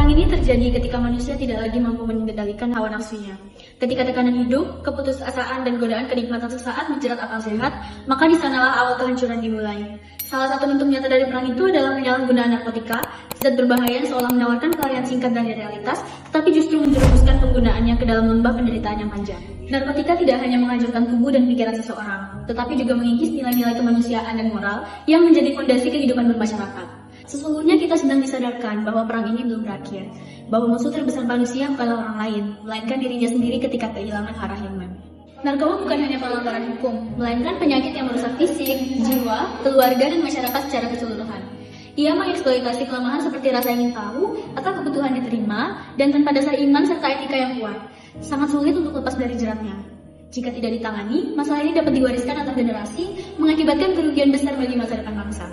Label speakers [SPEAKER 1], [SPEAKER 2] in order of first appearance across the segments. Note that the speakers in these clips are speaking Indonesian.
[SPEAKER 1] Perang ini terjadi ketika manusia tidak lagi mampu mengendalikan hawa nafsunya. Ketika tekanan hidup, keputusasaan, dan godaan kenikmatan sesaat menjerat akal sehat, maka di sanalah awal kehancuran dimulai. Salah satu bentuk nyata dari perang itu adalah penyalahgunaan narkotika, zat berbahaya yang seolah menawarkan pelarian singkat dari realitas, tetapi justru menjerumuskan penggunaannya ke dalam lembah penderitaan yang panjang. Narkotika tidak hanya menghancurkan tubuh dan pikiran seseorang, tetapi juga mengikis nilai-nilai kemanusiaan dan moral yang menjadi fondasi kehidupan bermasyarakat. Sesungguhnya kita sedang disadarkan bahwa perang ini belum berakhir, bahwa musuh terbesar manusia bukanlah orang lain, melainkan dirinya sendiri ketika kehilangan arah iman. Narkoba bukan hanya pelanggaran hukum, melainkan penyakit yang merusak fisik, jiwa, keluarga, dan masyarakat secara keseluruhan. Ia mengeksploitasi kelemahan seperti rasa ingin tahu atau kebutuhan diterima, dan tanpa dasar iman serta etika yang kuat. Sangat sulit untuk lepas dari jeratnya. Jika tidak ditangani, masalah ini dapat diwariskan antar generasi, mengakibatkan kerugian besar bagi masa depan bangsa.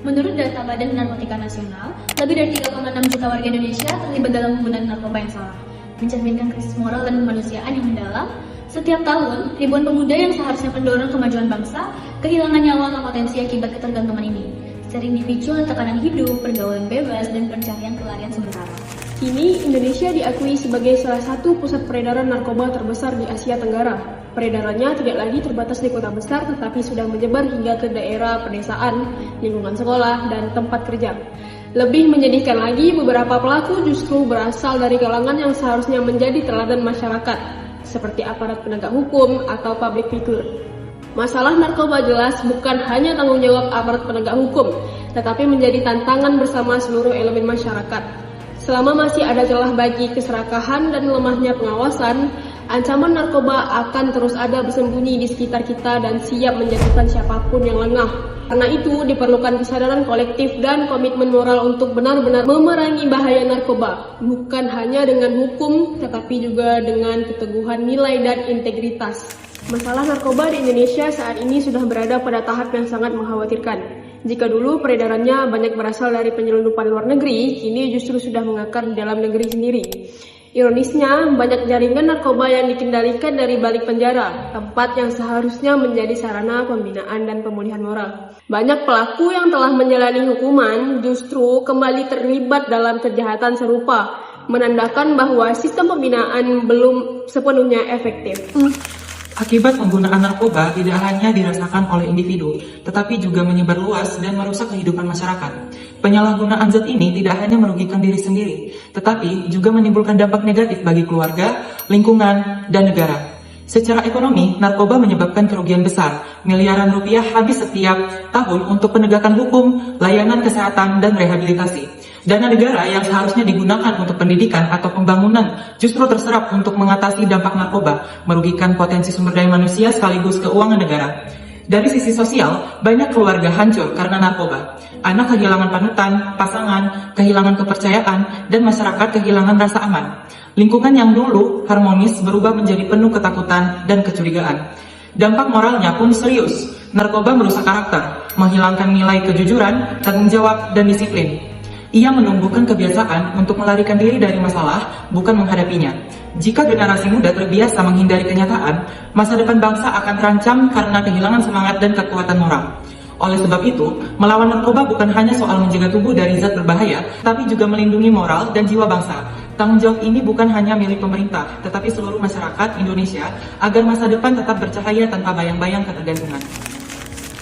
[SPEAKER 1] Menurut data Badan Narkotika Nasional, lebih dari 3,6 juta warga Indonesia terlibat dalam penggunaan narkoba yang salah, mencerminkan krisis moral dan kemanusiaan yang mendalam. Setiap tahun, ribuan pemuda yang seharusnya pendorong kemajuan bangsa kehilangan nyawa atau potensi akibat ketergantungan ini, sering dipicu oleh tekanan hidup, pergaulan bebas, dan pencarian pelarian sementara.
[SPEAKER 2] Kini, Indonesia diakui sebagai salah satu pusat peredaran narkoba terbesar di Asia Tenggara. Peredarannya tidak lagi terbatas di kota besar, tetapi sudah menyebar hingga ke daerah pedesaan, lingkungan sekolah, dan tempat kerja. Lebih menyedihkan lagi, beberapa pelaku justru berasal dari kalangan yang seharusnya menjadi teladan masyarakat, seperti aparat penegak hukum atau public figure. Masalah narkoba jelas bukan hanya tanggung jawab aparat penegak hukum, tetapi menjadi tantangan bersama seluruh elemen masyarakat. Selama masih ada celah bagi keserakahan dan lemahnya pengawasan, ancaman narkoba akan terus ada bersembunyi di sekitar kita dan siap menjatuhkan siapapun yang lengah. Karena itu, diperlukan kesadaran kolektif dan komitmen moral untuk benar-benar memerangi bahaya narkoba, bukan hanya dengan hukum, tetapi juga dengan keteguhan nilai dan integritas. Masalah narkoba di Indonesia saat ini sudah berada pada tahap yang sangat mengkhawatirkan. Jika dulu peredarannya banyak berasal dari penyelundupan luar negeri, kini justru sudah mengakar di dalam negeri sendiri. Ironisnya, banyak jaringan narkoba yang dikendalikan dari balik penjara, tempat yang seharusnya menjadi sarana pembinaan dan pemulihan moral. Banyak pelaku yang telah menjalani hukuman justru kembali terlibat dalam kejahatan serupa, menandakan bahwa sistem pembinaan belum sepenuhnya efektif.
[SPEAKER 3] Akibat penggunaan narkoba tidak hanya dirasakan oleh individu, tetapi juga menyebar luas dan merusak kehidupan masyarakat. Penyalahgunaan zat ini tidak hanya merugikan diri sendiri, tetapi juga menimbulkan dampak negatif bagi keluarga, lingkungan, dan negara. Secara ekonomi, narkoba menyebabkan kerugian besar, miliaran rupiah habis setiap tahun untuk penegakan hukum, layanan kesehatan, dan rehabilitasi. Dana negara yang seharusnya digunakan untuk pendidikan atau pembangunan justru terserap untuk mengatasi dampak narkoba, merugikan potensi sumber daya manusia sekaligus keuangan negara. Dari sisi sosial, banyak keluarga hancur karena narkoba. Anak kehilangan panutan, pasangan, kehilangan kepercayaan, dan masyarakat kehilangan rasa aman. Lingkungan yang dulu harmonis berubah menjadi penuh ketakutan dan kecurigaan. Dampak moralnya pun serius. Narkoba merusak karakter, menghilangkan nilai kejujuran, tanggung jawab, dan disiplin. Ia menumbuhkan kebiasaan untuk melarikan diri dari masalah, bukan menghadapinya. Jika generasi muda terbiasa menghindari kenyataan, masa depan bangsa akan terancam karena kehilangan semangat dan kekuatan moral. Oleh sebab itu, melawan narkoba bukan hanya soal menjaga tubuh dari zat berbahaya, tapi juga melindungi moral dan jiwa bangsa. Tanggung jawab ini bukan hanya milik pemerintah, tetapi seluruh masyarakat Indonesia agar masa depan tetap bercahaya tanpa bayang-bayang ketergantungan.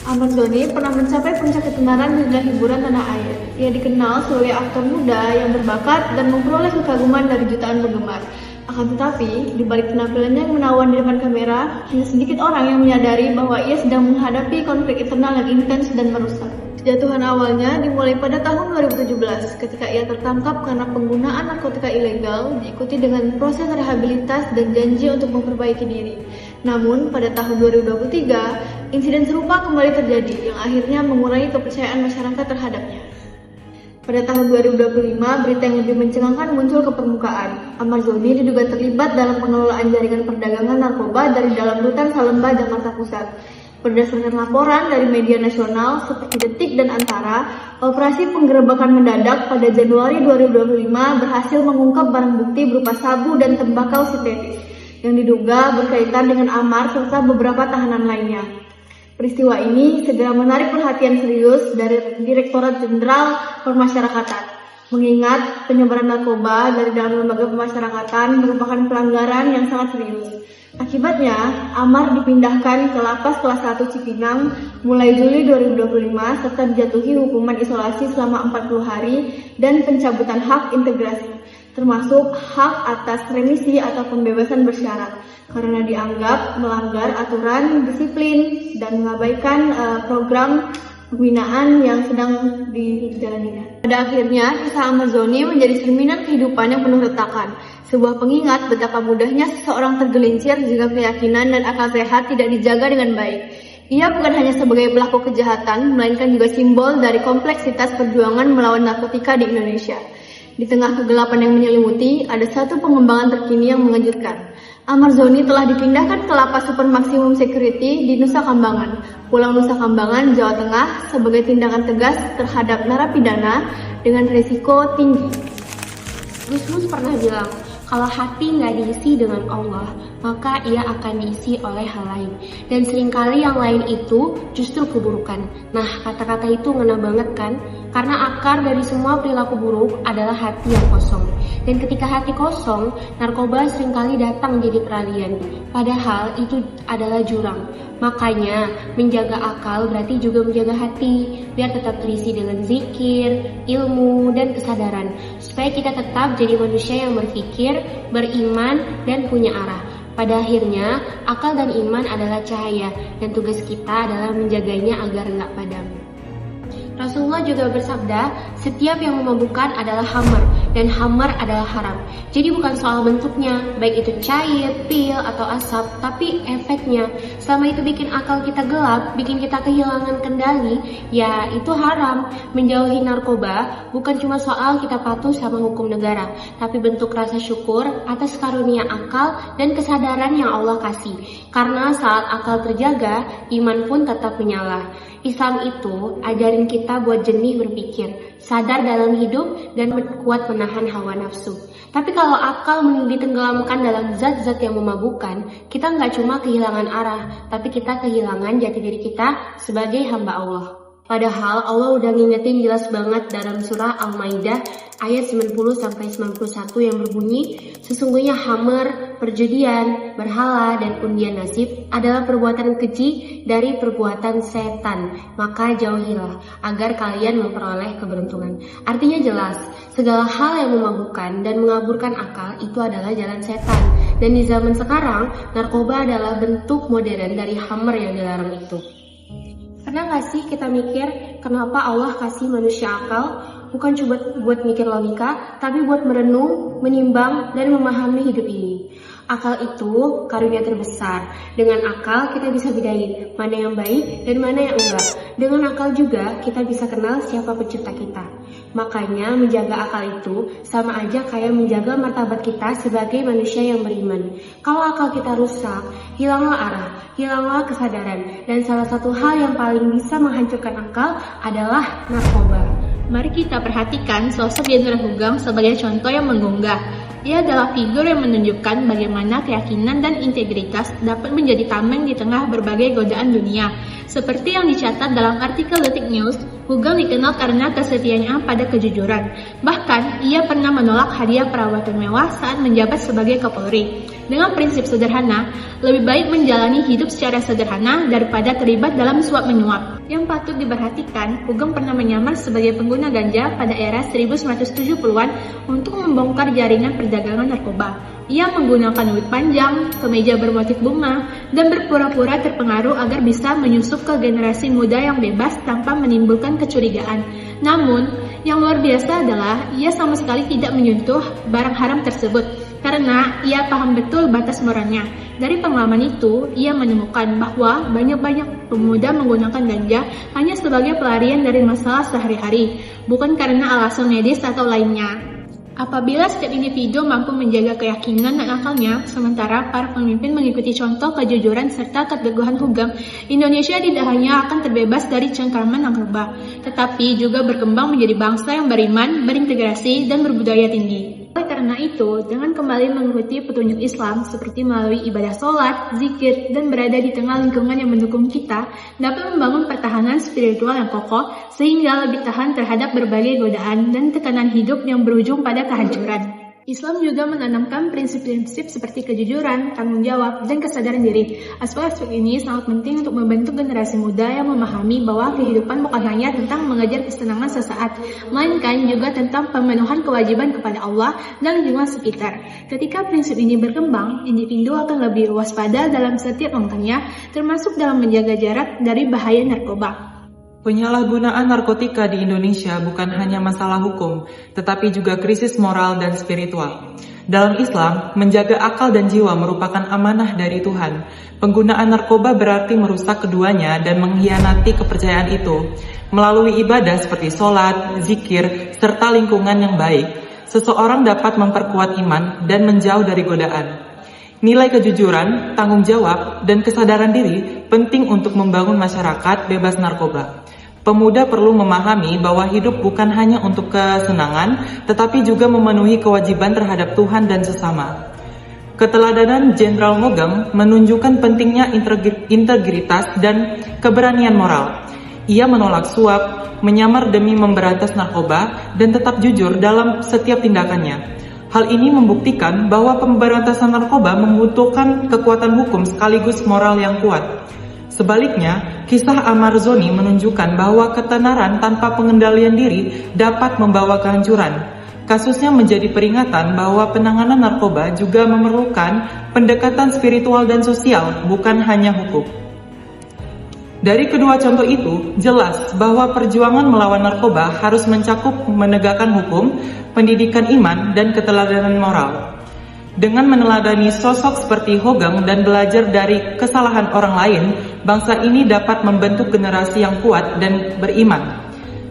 [SPEAKER 4] Ahmad Dhani pernah mencapai puncak ketenaran dunia hiburan tanah air. Ia dikenal sebagai aktor muda yang berbakat dan memperoleh kekaguman dari jutaan penggemar. Akan tetapi, di balik penampilannya yang menawan di depan kamera, hanya sedikit orang yang menyadari bahwa ia sedang menghadapi konflik internal yang intens dan merusak. Kejatuhan awalnya dimulai pada tahun 2017 ketika ia tertangkap karena penggunaan narkotika ilegal diikuti dengan proses rehabilitas dan janji untuk memperbaiki diri. Namun pada tahun 2023, insiden serupa kembali terjadi yang akhirnya mengurangi kepercayaan masyarakat terhadapnya. Pada tahun 2025, berita yang lebih mencengangkan muncul ke permukaan. Ahmad Dhani diduga terlibat dalam pengelolaan jaringan perdagangan narkoba dari dalam rutan Salemba, Jakarta Pusat. Berdasarkan laporan dari media nasional seperti Detik dan Antara, operasi penggerebekan mendadak pada Januari 2025 berhasil mengungkap barang bukti berupa sabu dan tembakau sintetis yang diduga berkaitan dengan Amar serta beberapa tahanan lainnya. Peristiwa ini segera menarik perhatian serius dari Direktorat Jenderal Permasyarakatan. mengingat penyebaran narkoba dari dalam lembaga pemasyarakatan merupakan pelanggaran yang sangat serius. Akibatnya, Amar dipindahkan ke lapas kelas 1 Cipinang mulai Juli 2025 serta dijatuhi hukuman isolasi selama 40 hari dan pencabutan hak integrasi, termasuk hak atas remisi atau pembebasan bersyarat, karena dianggap melanggar aturan disiplin dan mengabaikan program pembinaan yang sedang dijalaninya. Pada akhirnya, kisah Ahmad Zoni menjadi cerminan kehidupan yang penuh retakan. Sebuah pengingat betapa mudahnya seseorang tergelincir jika keyakinan dan akal sehat tidak dijaga dengan baik. Ia bukan hanya sebagai pelaku kejahatan, melainkan juga simbol dari kompleksitas perjuangan melawan narkotika di Indonesia. Di tengah kegelapan yang menyelimuti, ada satu pengembangan terkini yang mengejutkan. Ahmad Zoni telah dipindahkan ke lapas super maksimum security di Nusa Kambangan, Pulau Nusa Kambangan, Jawa Tengah sebagai tindakan tegas terhadap narapidana dengan risiko tinggi.
[SPEAKER 2] Gus Mus pernah bilang, kalau hati nggak diisi dengan Allah, maka ia akan diisi oleh hal lain. Dan seringkali yang lain itu justru keburukan. Nah, kata-kata itu ngena banget kan? Karena akar dari semua perilaku buruk adalah hati yang kosong. Dan ketika hati kosong, narkoba seringkali datang jadi peralihan. Padahal itu adalah jurang. Makanya, menjaga akal berarti juga menjaga hati, biar tetap terisi dengan zikir, ilmu, dan kesadaran. Supaya kita tetap jadi manusia yang berpikir, beriman, dan punya arah. Pada akhirnya, akal dan iman adalah cahaya, dan tugas kita adalah menjaganya agar nggak padam. Rasulullah juga bersabda, setiap yang memabukkan adalah hammer, dan hammer adalah haram. Jadi bukan soal bentuknya, baik itu cair, pil, atau asap, tapi efeknya. Selama itu bikin akal kita gelap, bikin kita kehilangan kendali, ya itu haram. Menjauhi narkoba bukan cuma soal kita patuh sama hukum negara, tapi bentuk rasa syukur atas karunia akal dan kesadaran yang Allah kasih. Karena saat akal terjaga, iman pun tetap menyala. Islam itu ajarin kita buat jernih berpikir, sadar dalam hidup, dan kuat menahan hawa nafsu. Tapi kalau akal ditenggelamkan dalam zat-zat yang memabukkan, kita nggak cuma kehilangan arah, tapi kita kehilangan jati diri kita sebagai hamba Allah. Padahal Allah udah ngingetin jelas banget dalam surah Al-Maidah ayat 90-91 yang berbunyi, sesungguhnya hammer, perjudian, berhala, dan undian nasib adalah perbuatan keji dari perbuatan setan. Maka jauhilah agar kalian memperoleh keberuntungan. Artinya jelas, segala hal yang memabukkan dan mengaburkan akal itu adalah jalan setan. Dan di zaman sekarang, narkoba adalah bentuk modern dari hammer yang dilarang itu. Pernah gak sih kita mikir kenapa Allah kasih manusia akal? Bukan cuma buat mikir logika, tapi buat merenung, menimbang, dan memahami hidup ini. Akal itu karunia terbesar. Dengan akal kita bisa bedain mana yang baik dan mana yang enggak. Dengan akal juga kita bisa kenal siapa pencipta kita. Makanya menjaga akal itu sama aja kayak menjaga martabat kita sebagai manusia yang beriman. Kalau akal kita rusak, hilanglah arah, hilanglah kesadaran. Dan salah satu hal yang paling bisa menghancurkan akal adalah narkoba.
[SPEAKER 1] Mari kita perhatikan sosok Jenderal Hugeng sebagai contoh yang mengunggah. Ia adalah figur yang menunjukkan bagaimana keyakinan dan integritas dapat menjadi tameng di tengah berbagai godaan dunia. Seperti yang dicatat dalam artikel Detik News, Hugeng dikenal karena kesetiaannya pada kejujuran. Bahkan, ia pernah menolak hadiah perawatan mewah saat menjabat sebagai Kapolri. Dengan prinsip sederhana, lebih baik menjalani hidup secara sederhana daripada terlibat dalam suap menyuap. Yang patut diperhatikan, Hugeng pernah menyamar sebagai pengguna ganja pada era 1970-an untuk membongkar jaringan perdagangan narkoba. Ia menggunakan wig panjang, kemeja bermotif bunga, dan berpura-pura terpengaruh agar bisa menyusup ke generasi muda yang bebas tanpa menimbulkan kecurigaan. Namun, yang luar biasa adalah ia sama sekali tidak menyentuh barang haram tersebut karena ia paham betul batas moralnya. Dari pengalaman itu, ia menemukan bahwa banyak pemuda menggunakan ganja hanya sebagai pelarian dari masalah sehari-hari, bukan karena alasan medis atau lainnya. Apabila setiap individu mampu menjaga keyakinan dan akalnya, sementara para pemimpin mengikuti contoh kejujuran serta keteguhan Hugeng, Indonesia tidak hanya akan terbebas dari cengkraman narkoba, tetapi juga berkembang menjadi bangsa yang beriman, berintegrasi, dan berbudaya tinggi. Oleh karena itu, dengan kembali mengikuti petunjuk Islam seperti melalui ibadah sholat, zikir, dan berada di tengah lingkungan yang mendukung kita, dapat membangun pertahanan spiritual yang kokoh sehingga lebih tahan terhadap berbagai godaan dan tekanan hidup yang berujung pada kehancuran. Islam juga menanamkan prinsip-prinsip seperti kejujuran, tanggung jawab, dan kesadaran diri. Aspek-aspek ini sangat penting untuk membentuk generasi muda yang memahami bahwa kehidupan bukan hanya tentang mengejar kesenangan sesaat, melainkan juga tentang pemenuhan kewajiban kepada Allah dan lingkungan sekitar. Ketika prinsip ini berkembang, individu akan lebih waspada dalam setiap langkahnya, termasuk dalam menjaga jarak dari bahaya narkoba.
[SPEAKER 3] Penyalahgunaan narkotika di Indonesia bukan hanya masalah hukum, tetapi juga krisis moral dan spiritual. Dalam Islam, menjaga akal dan jiwa merupakan amanah dari Tuhan. Penggunaan narkoba berarti merusak keduanya dan mengkhianati kepercayaan itu. Melalui ibadah seperti sholat, zikir, serta lingkungan yang baik, seseorang dapat memperkuat iman dan menjauh dari godaan. Nilai kejujuran, tanggung jawab, dan kesadaran diri penting untuk membangun masyarakat bebas narkoba. Pemuda perlu memahami bahwa hidup bukan hanya untuk kesenangan, tetapi juga memenuhi kewajiban terhadap Tuhan dan sesama. Keteladanan Jenderal Hogang menunjukkan pentingnya integritas dan keberanian moral. Ia menolak suap, menyamar demi memberantas narkoba, dan tetap jujur dalam setiap tindakannya. Hal ini membuktikan bahwa pemberantasan narkoba membutuhkan kekuatan hukum sekaligus moral yang kuat. Sebaliknya, kisah Amar Zoni menunjukkan bahwa ketenaran tanpa pengendalian diri dapat membawa kehancuran. Kasusnya menjadi peringatan bahwa penanganan narkoba juga memerlukan pendekatan spiritual dan sosial, bukan hanya hukum. Dari kedua contoh itu, jelas bahwa perjuangan melawan narkoba harus mencakup menegakkan hukum, pendidikan iman, dan keteladanan moral. Dengan meneladani sosok seperti Hogang dan belajar dari kesalahan orang lain, bangsa ini dapat membentuk generasi yang kuat dan beriman.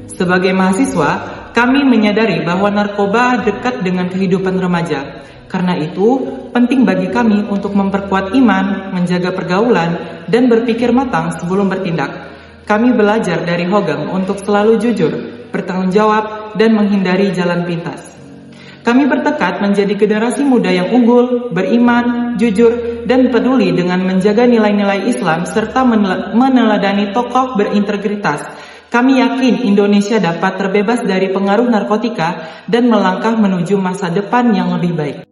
[SPEAKER 3] Sebagai mahasiswa, kami menyadari bahwa narkoba dekat dengan kehidupan remaja. Karena itu, penting bagi kami untuk memperkuat iman, menjaga pergaulan, dan berpikir matang sebelum bertindak. Kami belajar dari Hogang untuk selalu jujur, bertanggung jawab, dan menghindari jalan pintas. Kami bertekad menjadi generasi muda yang unggul, beriman, jujur, dan peduli dengan menjaga nilai-nilai Islam serta meneladani tokoh berintegritas. Kami yakin Indonesia dapat terbebas dari pengaruh narkotika dan melangkah menuju masa depan yang lebih baik.